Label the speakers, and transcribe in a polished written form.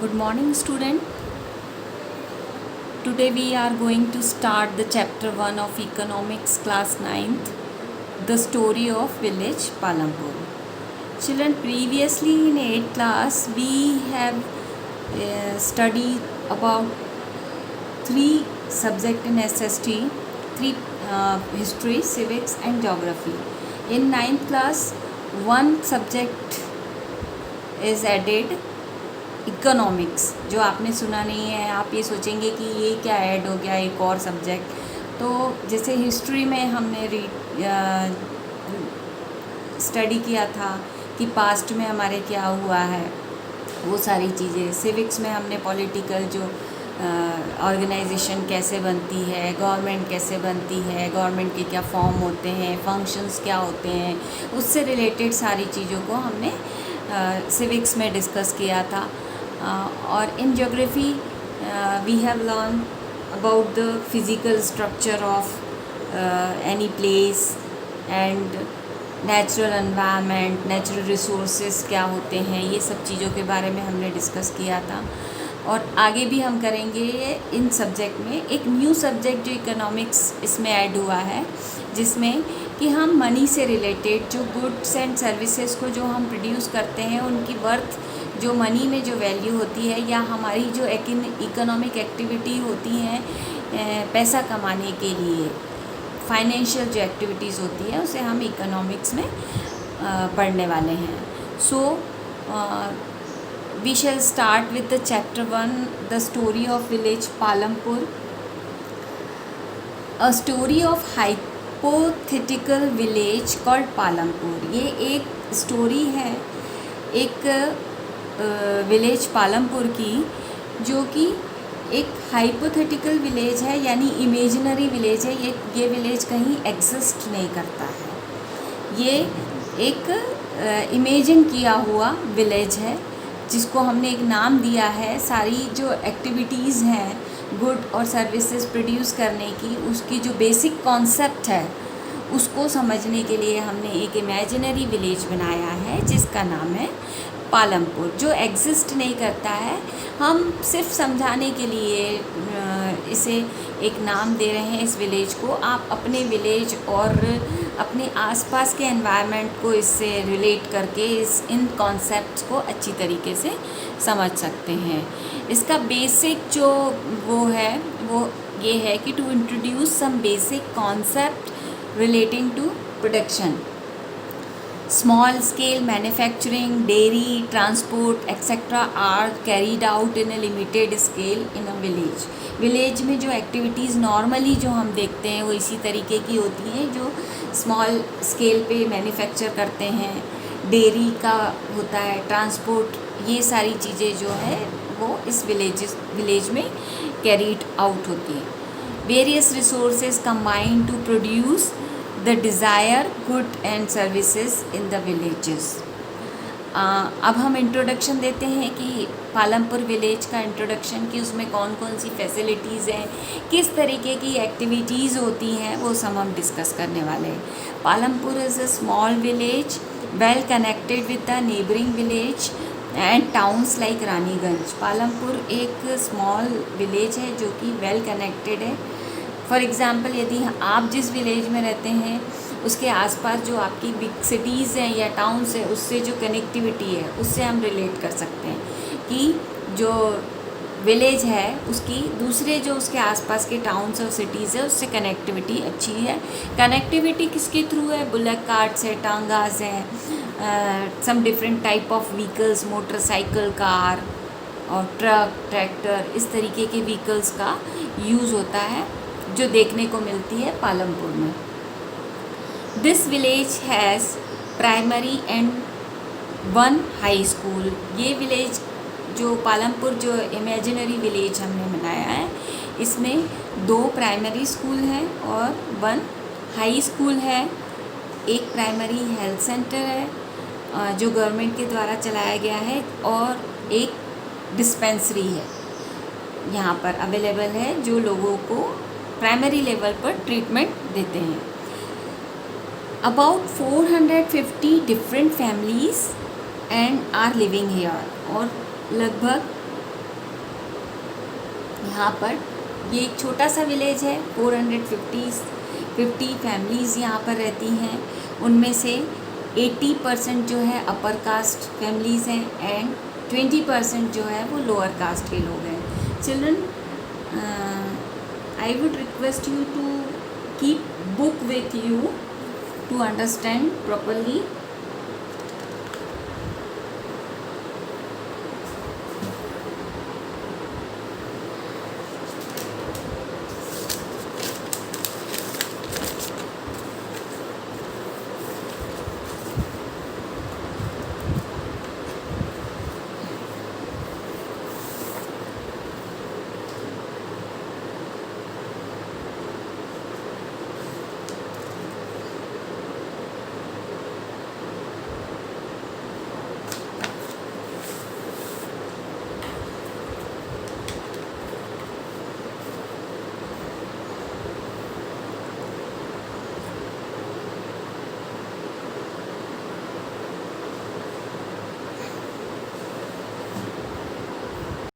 Speaker 1: Good morning, student. Today we are going to start the chapter 1 of Economics class 9th, the story of village Palampur. Children, previously in 8th class we have studied about 3 subjects in SST, 3 history, civics and geography. In 9th class, one subject is added, economics, जो आपने सुना नहीं है। आप ये सोचेंगे कि ये क्या ऐड हो गया, एक और सब्जेक्ट। तो जैसे हिस्ट्री में हमने स्टडी किया था कि पास्ट में हमारे क्या हुआ है, वो सारी चीज़ें। सिविक्स में हमने पॉलिटिकल जो ऑर्गेनाइजेशन कैसे बनती है, गवर्नमेंट कैसे बनती है, गवर्नमेंट के क्या फॉर्म होते हैं, फंक्शंस क्या होते हैं, उससे रिलेटेड सारी चीज़ों को हमने सिविक्स में डिस्कस किया था। और in geography we have learn about the physical structure of any place and natural environment, natural resources क्या होते हैं, ये सब चीज़ों के बारे में हमने डिस्कस किया था। और आगे भी हम करेंगे इन सब्जेक्ट में। एक न्यू सब्जेक्ट जो इकोनॉमिक्स इसमें ऐड हुआ है, जिसमें कि हम मनी से रिलेटेड जो गुड्स एंड सर्विसेज को जो हम प्रोड्यूस करते हैं, उनकी वर्थ, जो मनी में जो वैल्यू होती है, या हमारी जो इकोनॉमिक एक्टिविटी होती हैं पैसा कमाने के लिए, फाइनेंशियल जो एक्टिविटीज़ होती है, उसे हम इकोनॉमिक्स में पढ़ने वाले हैं। So we shall start with the chapter 1, the story of village Palampur. A story of hypothetical village called Palampur. ये एक स्टोरी है एक विलेज पालमपुर की, जो कि एक हाइपोथेटिकल विलेज है, यानी इमेजिनरी विलेज है। ये विलेज कहीं एग्जिस्ट नहीं करता है। ये एक इमेजिन किया हुआ विलेज है, जिसको हमने एक नाम दिया है। सारी जो एक्टिविटीज़ हैं गुड और सर्विसेज प्रोड्यूस करने की, उसकी जो बेसिक कॉन्सेप्ट है, उसको समझने के लिए हमने एक इमेजिनरी विलेज बनाया है, जिसका नाम है पालमपुर, जो एग्जिस्ट नहीं करता है। हम सिर्फ समझाने के लिए इसे एक नाम दे रहे हैं इस विलेज को। आप अपने विलेज और अपने आसपास के एनवायरनमेंट को इससे रिलेट करके इन कॉन्सेप्ट्स को अच्छी तरीके से समझ सकते हैं। इसका बेसिक जो वो ये है कि to introduce some basic concept relating to production, small scale manufacturing, dairy, transport etc. are carried out in a limited scale in a village. Village में जो एक्टिविटीज़ नॉर्मली जो हम देखते हैं वो इसी तरीके की होती हैं, जो स्मॉल स्केल पे मैन्युफैक्चर करते हैं, डेयरी का होता है, ट्रांसपोर्ट, ये सारी चीज़ें जो है वो इस विलेज में कैरीड आउट होती हैं। Various resources combine to produce the desired good and services in the villages. अब हम इंट्रोडक्शन देते हैं कि पालमपुर विलेज का इंट्रोडक्शन, कि उसमें कौन कौन सी फैसिलिटीज़ हैं, किस तरीके की एक्टिविटीज़ होती हैं, वो सब हम डिस्कस करने वाले हैं। Palampur is a small village well connected with the neighbouring village and towns like Raniganj. Palampur एक स्मॉल विलेज है जो कि वेल कनेक्टेड है। फॉर एग्ज़ाम्पल, यदि आप जिस विलेज में रहते हैं उसके आसपास जो आपकी बिग सिटीज़ हैं या टाउन्स हैं, उससे जो कनेक्टिविटी है, उससे हम रिलेट कर सकते हैं कि जो विलेज है उसकी दूसरे जो उसके आसपास के टाउन्स और सिटीज़ है, उससे कनेक्टिविटी अच्छी है। कनेक्टिविटी किसके थ्रू है? बुलक कार्ट्स है, टांगास हैं, some different type of vehicles, motorcycle, car और ट्रक, ट्रैक्टर, इस तरीके के व्हीकल्स का यूज़ होता है, जो देखने को मिलती है पालमपुर में। This village has primary and 1 high school. ये विलेज जो पालमपुर, जो इमेजिनरी विलेज हमने बनाया है, इसमें 2 प्राइमरी स्कूल हैं और 1 हाई स्कूल है। एक प्राइमरी हेल्थ सेंटर है जो गवर्नमेंट के द्वारा चलाया गया है, और एक डिस्पेंसरी है यहाँ पर अवेलेबल है, जो लोगों को प्राइमरी लेवल पर ट्रीटमेंट देते हैं। About 450 different families and are living here, और लगभग यहाँ पर ये एक छोटा सा विलेज है, 450 फैमिलीज़ यहाँ पर रहती हैं। उनमें से 80% जो है अपर कास्ट फैमिलीज़ हैं एंड 20% जो है वो लोअर कास्ट के लोग हैं। Children, I would request you to keep book with you to understand properly